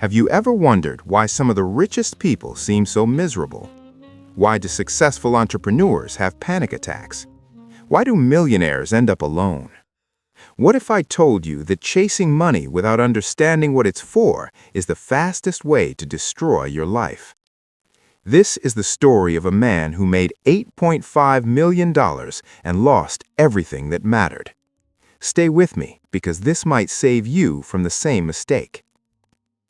Have you ever wondered why some of the richest people seem so miserable? Why do successful entrepreneurs have panic attacks? Why do millionaires end up alone? What if I told you that chasing money without understanding what it's for is the fastest way to destroy your life? This is the story of a man who made $8.5 million and lost everything that mattered. Stay with me, because this might save you from the same mistake.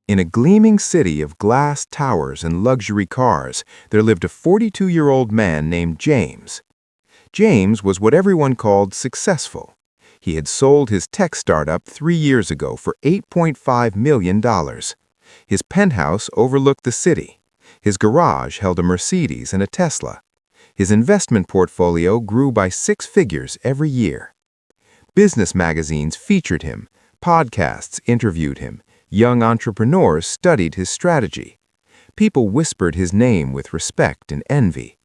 In a gleaming city of glass towers and luxury cars, there lived a 42-year-old man named James. James was what everyone called successful. He had sold his tech startup 3 years ago for $8.5 million. His penthouse overlooked the city. His garage held a Mercedes and a Tesla. His investment portfolio grew by 6 figures every year. Business magazines featured him, podcasts interviewed him, young entrepreneurs studied his strategy. People whispered his name with respect and envy.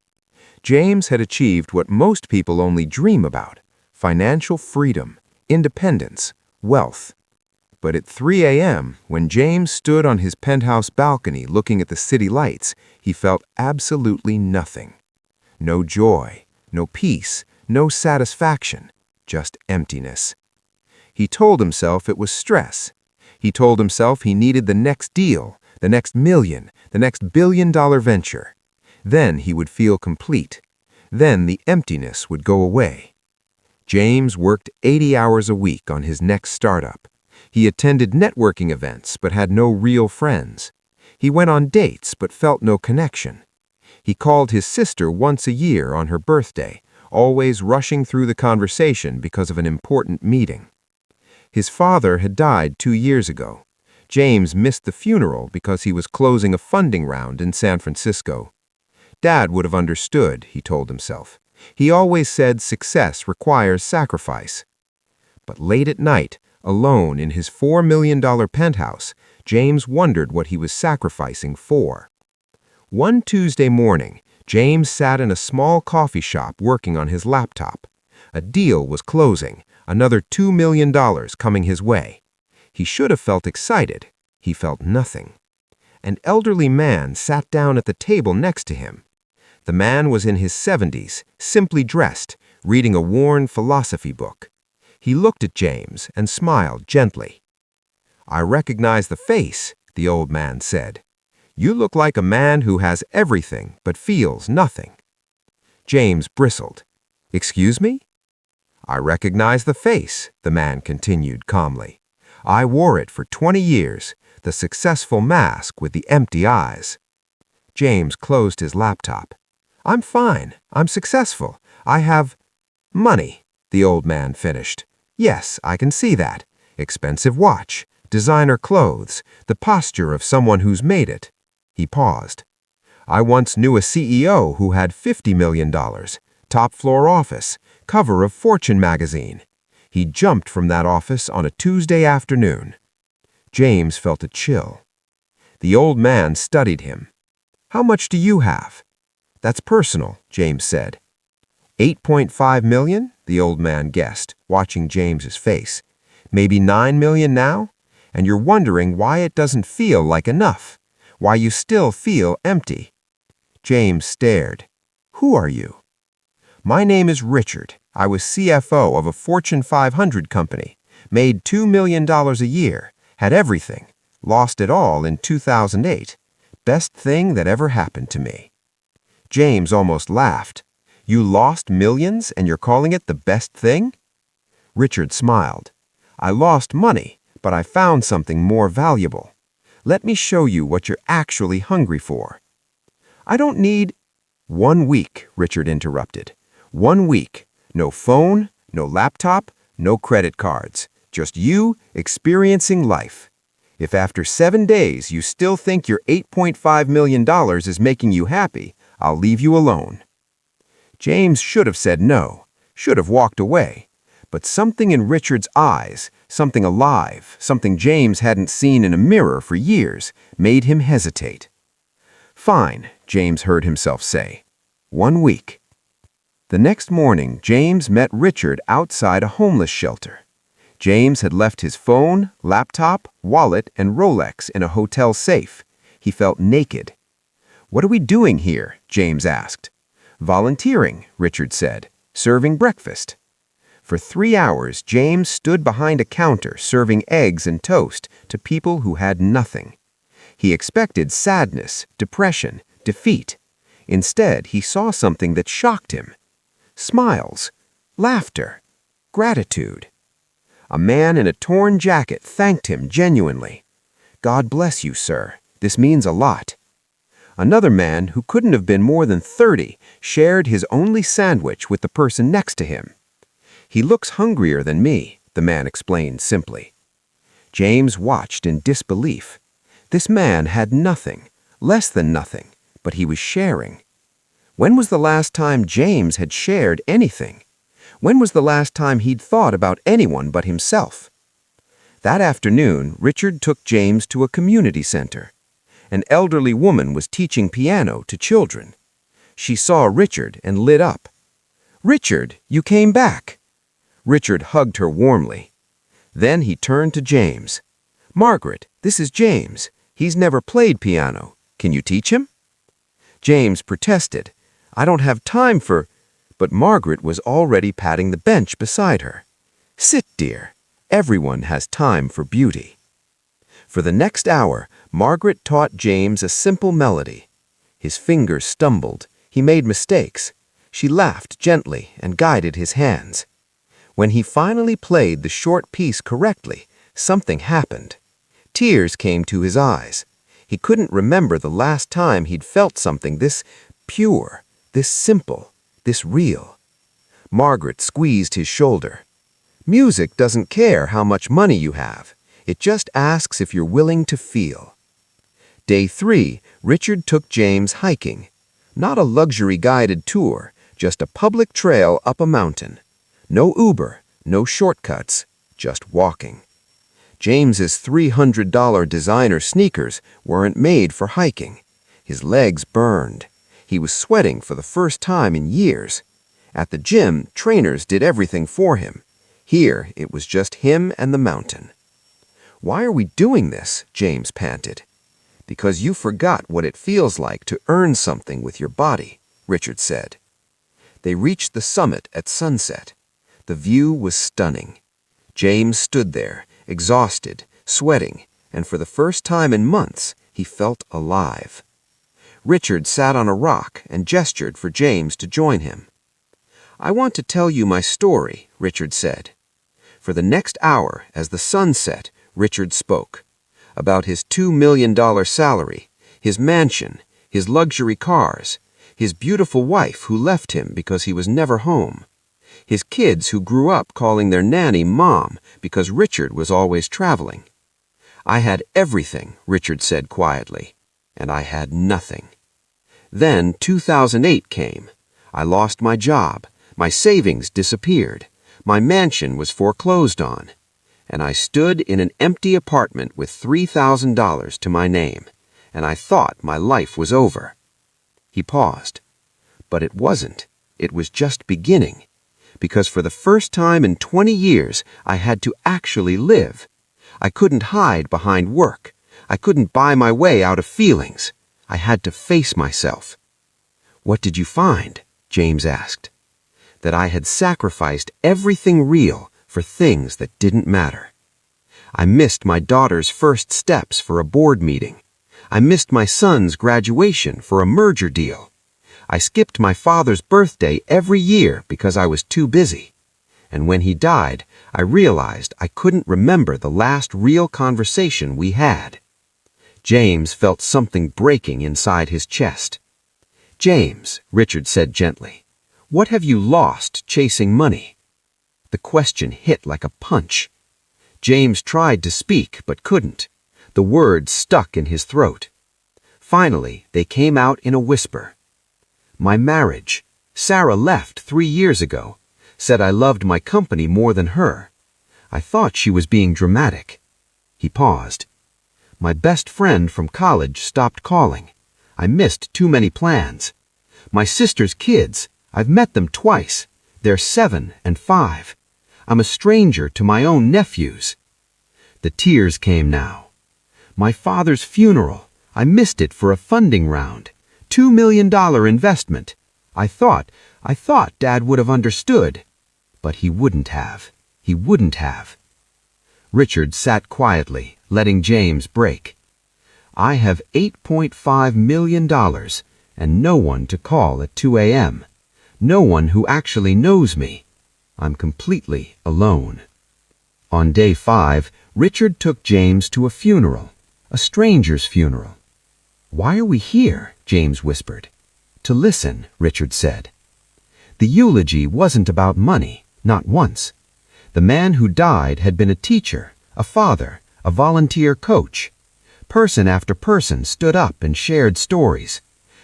James had achieved what most people only dream about: financial freedom, independence, wealth. But at 3 a.m., when James stood on his penthouse balcony looking at the city lights, he felt absolutely nothing. No joy, no peace, no satisfaction. Just emptiness. He told himself it was stress. He told himself he needed the next deal, the next million, the next billion-dollar venture. Then he would feel complete. Then the emptiness would go away. James worked 80 hours a week on his next startup. He attended networking events but had no real friends. He went on dates but felt no connection. He called his sister once a year on her birthday, always rushing through the conversation because of an important meeting. His father had died 2 years ago. James missed the funeral because he was closing a funding round in San Francisco. Dad would have understood, he told himself. He always said success requires sacrifice. But late at night, alone in his $4 million penthouse, James wondered what he was sacrificing for. One Tuesday morning, James sat in a small coffee shop working on his laptop. A deal was closing, another $2 million coming his way. He should have felt excited. He felt nothing. An elderly man sat down at the table next to him. The man was in his 70s, simply dressed, reading a worn philosophy book. He looked at James and smiled gently. "I recognize the face," the old man said. "You look like a man who has everything but feels nothing." James bristled. "Excuse me?" "I recognize the face," the man continued calmly. "I wore it for 20 years, the successful mask with the empty eyes." James closed his laptop. "I'm fine. I'm successful. I have money," the old man finished. "Yes, I can see that. Expensive watch, designer clothes, the posture of someone who's made it." He paused. "I once knew a CEO who had $50 million, top floor office, cover of Fortune magazine. He jumped from that office on a Tuesday afternoon." James felt a chill. The old man studied him. "How much do you have?" "That's personal," James said. $8.5 million, the old man guessed, watching James's face. "Maybe $9 million now? And you're wondering why it doesn't feel like enough. Why you still feel empty." James stared. "Who are you?" "My name is Richard. I was CFO of a Fortune 500 company, made $2 million a year, had everything, lost it all in 2008. Best thing that ever happened to me." James almost laughed. "You lost millions and you're calling it the best thing?" Richard smiled. "I lost money, but I found something more valuable. Let me show you what you're actually hungry for." "I don't need—" "1 week," Richard interrupted. 1 week. No phone, no laptop, no credit cards. Just you experiencing life. If after 7 days you still think your $8.5 million is making you happy, I'll leave you alone." James should have said no, should have walked away. But something in Richard's eyes, something alive, something James hadn't seen in a mirror for years, made him hesitate. "Fine," James heard himself say. 1 week. The next morning, James met Richard outside a homeless shelter. James had left his phone, laptop, wallet, and Rolex in a hotel safe. He felt naked. "What are we doing here?" James asked. "Volunteering," Richard said. "Serving breakfast." For 3 hours, James stood behind a counter serving eggs and toast to people who had nothing. He expected sadness, depression, defeat. Instead, he saw something that shocked him. Smiles, laughter, gratitude. A man in a torn jacket thanked him genuinely. "God bless you, sir. This means a lot." Another man, who couldn't have been more than 30, shared his only sandwich with the person next to him. "He looks hungrier than me," the man explained simply. James watched in disbelief. This man had nothing, less than nothing, but he was sharing. When was the last time James had shared anything? When was the last time he'd thought about anyone but himself? That afternoon, Richard took James to a community center. An elderly woman was teaching piano to children. She saw Richard and lit up. "Richard, you came back." Richard hugged her warmly. Then he turned to James. "Margaret, this is James. He's never played piano. Can you teach him?" James protested. "I don't have time for—" But Margaret was already patting the bench beside her. "Sit, dear. Everyone has time for beauty." For the next hour, Margaret taught James a simple melody. His fingers stumbled. He made mistakes. She laughed gently and guided his hands. When he finally played the short piece correctly, something happened. Tears came to his eyes. He couldn't remember the last time he'd felt something this pure, this simple, this real. Margaret squeezed his shoulder. "Music doesn't care how much money you have. It just asks if you're willing to feel." Day 3, Richard took James hiking. Not a luxury guided tour, just a public trail up a mountain. No Uber, no shortcuts, just walking. James's $300 designer sneakers weren't made for hiking. His legs burned. He was sweating for the first time in years. At the gym, trainers did everything for him. Here, it was just him and the mountain. "Why are we doing this?" James panted. "Because you forgot what it feels like to earn something with your body," Richard said. They reached the summit at sunset. The view was stunning. James stood there, exhausted, sweating, and for the first time in months, he felt alive. Richard sat on a rock and gestured for James to join him. "I want to tell you my story," Richard said. For the next hour, as the sun set, Richard spoke. About his $2 million salary, his mansion, his luxury cars, his beautiful wife who left him because he was never home, his kids who grew up calling their nanny Mom because Richard was always traveling. "I had everything," Richard said quietly, "and I had nothing." Then 2008 came. I lost my job. My savings disappeared. My mansion was foreclosed on. And I stood in an empty apartment with $3,000 to my name, and I thought my life was over. He paused. But it wasn't. It was just beginning. Because for the first time in 20 years, I had to actually live. I couldn't hide behind work. I couldn't buy my way out of feelings. I had to face myself. "What did you find?" James asked. That I had sacrificed everything real for things that didn't matter. I missed my daughter's first steps for a board meeting. I missed my son's graduation for a merger deal. I skipped my father's birthday every year because I was too busy. And when he died, I realized I couldn't remember the last real conversation we had. James felt something breaking inside his chest. "James," Richard said gently, "what have you lost chasing money?" The question hit like a punch. James tried to speak but couldn't. The words stuck in his throat. Finally, they came out in a whisper. "My marriage. Sarah left 3 years ago. Said I loved my company more than her. I thought she was being dramatic." He paused. "My best friend from college stopped calling. I missed too many plans. My sister's kids, I've met them twice. They're 7 and 5. I'm a stranger to my own nephews." The tears came now. "My father's funeral. I missed it for a funding round. $2 million investment. I thought Dad would have understood. But he wouldn't have. He wouldn't have." Richard sat quietly, letting James break. "I have $8.5 million and no one to call at 2 a.m. No one who actually knows me. I'm completely alone." On day 5, Richard took James to a funeral, a stranger's funeral. "Why are we here?" James whispered. "To listen," Richard said. The eulogy wasn't about money, not once. The man who died had been a teacher, a father, a volunteer coach. Person after person stood up and shared stories.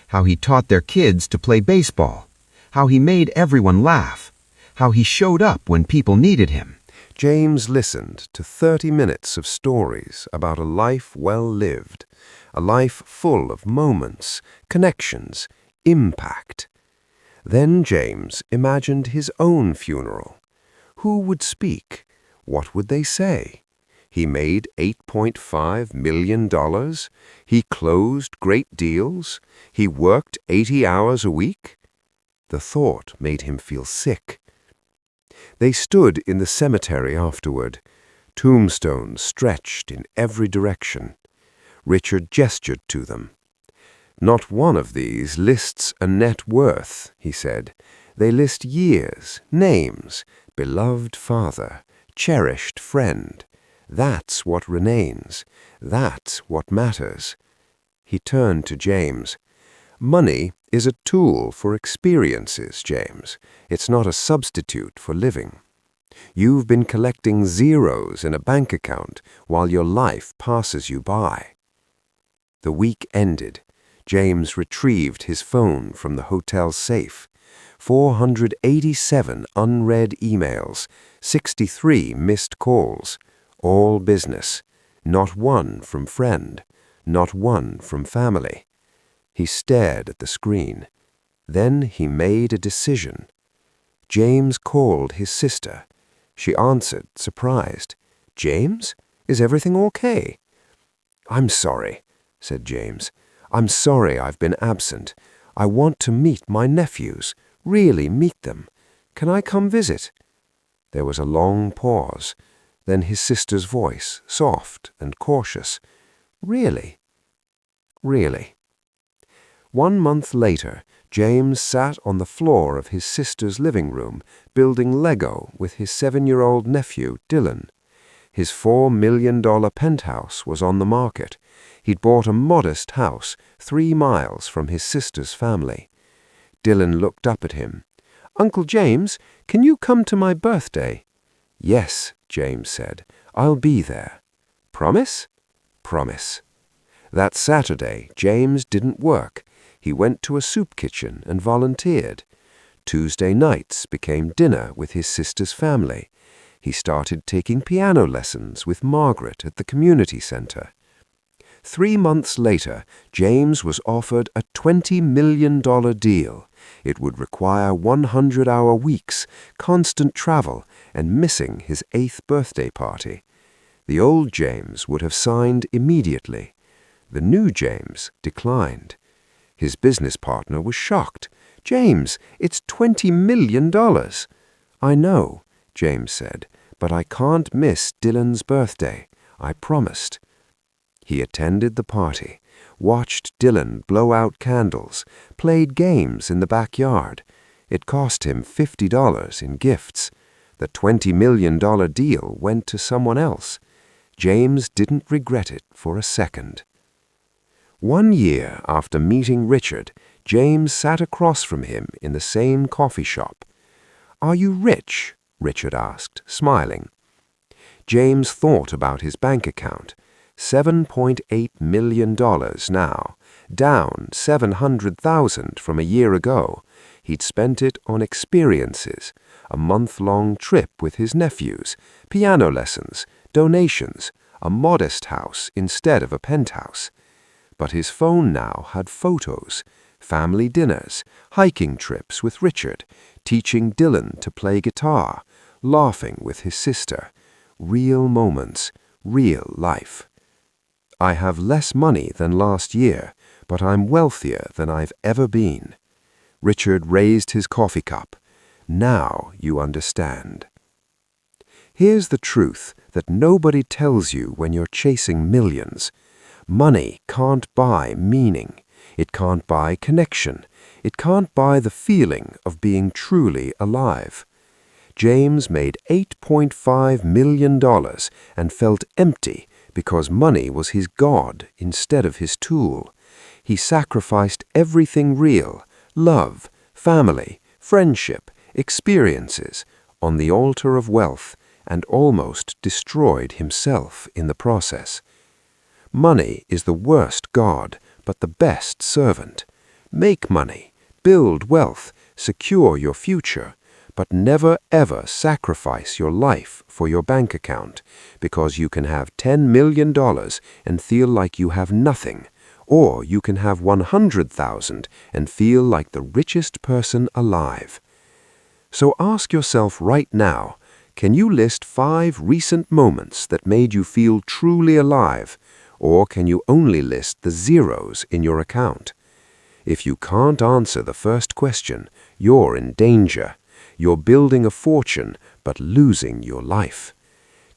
How he taught their kids to play baseball. How he made everyone laugh. How he showed up when people needed him. James listened to 30 minutes of stories about a life well lived, a life full of moments, connections, impact. Then James imagined his own funeral. Who would speak? What would they say? He made $8.5 million. He closed great deals. He worked 80 hours a week. The thought made him feel sick. They stood in the cemetery afterward, tombstones stretched in every direction. Richard gestured to them. "Not one of these lists a net worth," he said. "They list years, names, beloved father, cherished friend. That's what remains. That's what matters." He turned to James. "Money is a tool for experiences, James. It's not a substitute for living. You've been collecting zeros in a bank account while your life passes you by." The week ended. James retrieved his phone from the hotel safe. 487 unread emails, 63 missed calls, all business. Not one from friend, not one from family. He stared at the screen. Then he made a decision. James called his sister. She answered, surprised. "James, is everything okay?" "I'm sorry," said James. "I'm sorry I've been absent. I want to meet my nephews, really meet them. Can I come visit?" There was a long pause. Then his sister's voice, soft and cautious. "Really? Really?" 1 month later, James sat on the floor of his sister's living room, building Lego with his 7-year-old nephew, Dylan. His $4 million penthouse was on the market. He'd bought a modest house 3 miles from his sister's family. Dylan looked up at him. "Uncle James, can you come to my birthday?" "Yes," James said. "I'll be there." "Promise?" "Promise." That Saturday, James didn't work. He went to a soup kitchen and volunteered. Tuesday nights became dinner with his sister's family. He started taking piano lessons with Margaret at the community center. 3 months later, James was offered a $20 million deal. It would require 100-hour weeks, constant travel, and missing his 8th birthday party. The old James would have signed immediately. The new James declined. His business partner was shocked. "James, it's $20 million. "I know," James said, "but I can't miss Dylan's birthday. I promised." He attended the party, watched Dylan blow out candles, played games in the backyard. It cost him $50 in gifts. The $20 million deal went to someone else. James didn't regret it for a second. 1 year after meeting Richard, James sat across from him in the same coffee shop. "Are you rich?" Richard asked, smiling. James thought about his bank account. $7.8 million now, down $700,000 from a year ago. He'd spent it on experiences, a month-long trip with his nephews, piano lessons, donations, a modest house instead of a penthouse. But his phone now had photos, family dinners, hiking trips with Richard, teaching Dylan to play guitar, laughing with his sister. Real moments, real life. I have less money than last year, but I'm wealthier than I've ever been. Richard raised his coffee cup. Now you understand. Here's the truth that nobody tells you when you're chasing millions. Money can't buy meaning. It can't buy connection. It can't buy the feeling of being truly alive. James made $8.5 million and felt empty because money was his god instead of his tool. He sacrificed everything real, love, family, friendship, experiences, on the altar of wealth, and almost destroyed himself in the process. Money is the worst god, but the best servant. Make money, build wealth, secure your future, but never ever sacrifice your life for your bank account, because you can have $10 million and feel like you have nothing, or you can have 100,000 and feel like the richest person alive. So ask yourself right now, can you list 5 recent moments that made you feel truly alive, or can you only list the zeros in your account? If you can't answer the first question, you're in danger. You're building a fortune, but losing your life.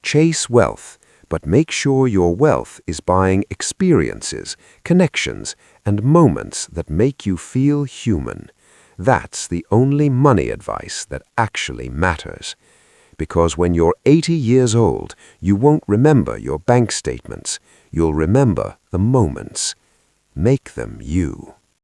Chase wealth, but make sure your wealth is buying experiences, connections, and moments that make you feel human. That's the only money advice that actually matters. Because when you're 80 years old, you won't remember your bank statements. You'll remember the moments. Make them you.